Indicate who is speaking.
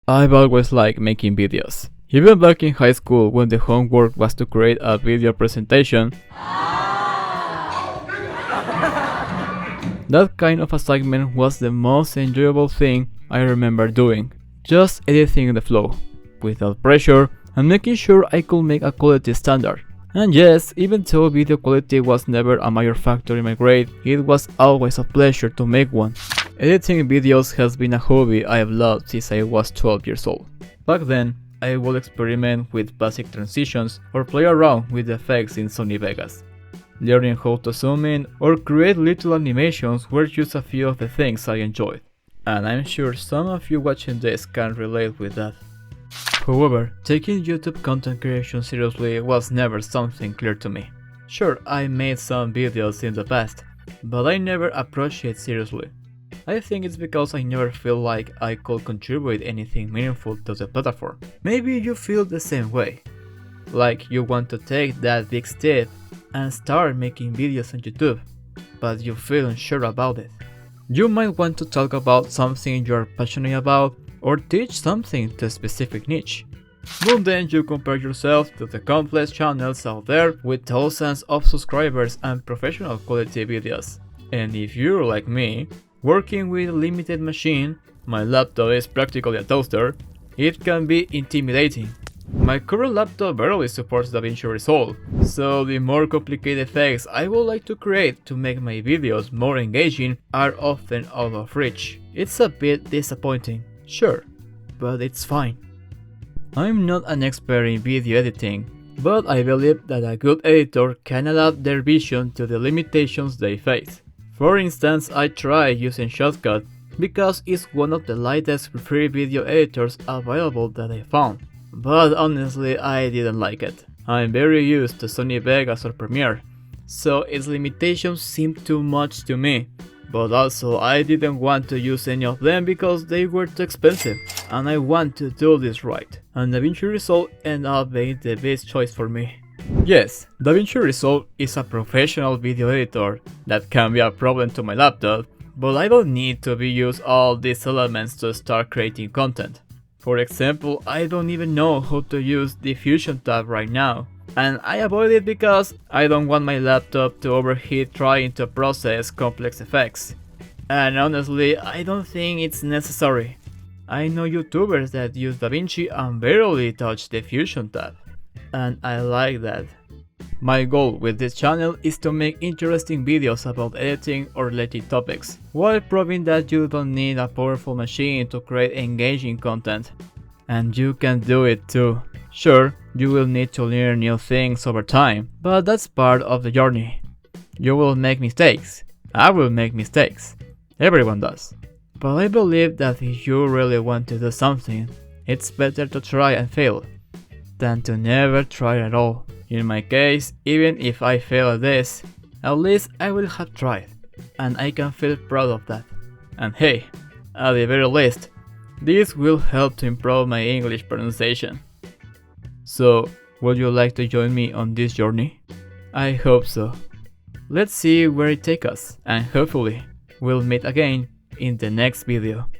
Speaker 1: I've always liked making videos. Even back in high school when the homework was to create a video presentation, that kind of assignment was the most enjoyable thing I remember doing. Just editing in the flow, without pressure, and making sure I could make a quality standard. And yes, even though video quality was never a major factor in my grade, it was always a pleasure to make one. Editing videos has been a hobby I have loved since I was 12 years old. Back then, I would experiment with basic transitions or play around with the effects in Sony Vegas. Learning how to zoom in or create little animations were just a few of the things I enjoyed. And I'm sure some of you watching this can relate with that. However, taking YouTube content creation seriously was never something clear to me. Sure, I made some videos in the past, but I never approached it seriously. I think it's because I never feel like I could contribute anything meaningful to the platform. Maybe you feel the same way. Like you want to take that big step and start making videos on YouTube, but you feel unsure about it. You might want to talk about something you're passionate about or teach something to a specific niche. But then you compare yourself to the countless channels out there with thousands of subscribers and professional quality videos. And if you're like me, working with a limited machine, my laptop is practically a toaster, it can be intimidating. My current laptop barely supports DaVinci Resolve, so the more complicated effects I would like to create to make my videos more engaging are often out of reach. It's a bit disappointing, sure, but it's fine. I'm not an expert in video editing, but I believe that a good editor can adapt their vision to the limitations they face. For instance, I tried using Shotcut because it's one of the lightest free video editors available that I found. But honestly, I didn't like it. I'm very used to Sony Vegas or Premiere, so its limitations seemed too much to me. But also, I didn't want to use any of them because they were too expensive, and I want to do this right. And DaVinci Resolve ended up being the best choice for me. Yes, DaVinci Resolve is a professional video editor that can be a problem to my laptop, but I don't need to use all these elements to start creating content. For example, I don't even know how to use the Fusion tab right now, and I avoid it because I don't want my laptop to overheat trying to process complex effects. And honestly, I don't think it's necessary. I know YouTubers that use DaVinci and barely touch the Fusion tab, and I like that. My goal with this channel is to make interesting videos about editing or related topics, while proving that you don't need a powerful machine to create engaging content. And you can do it too. Sure, you will need to learn new things over time, but that's part of the journey. You will make mistakes. I will make mistakes. Everyone does. But I believe that if you really want to do something, it's better to try and fail than to never try at all. In my case, even if I fail at this, at least I will have tried, and I can feel proud of that. And hey, at the very least, this will help to improve my English pronunciation. So, would you like to join me on this journey? I hope so. Let's see where it takes us, and hopefully, we'll meet again in the next video.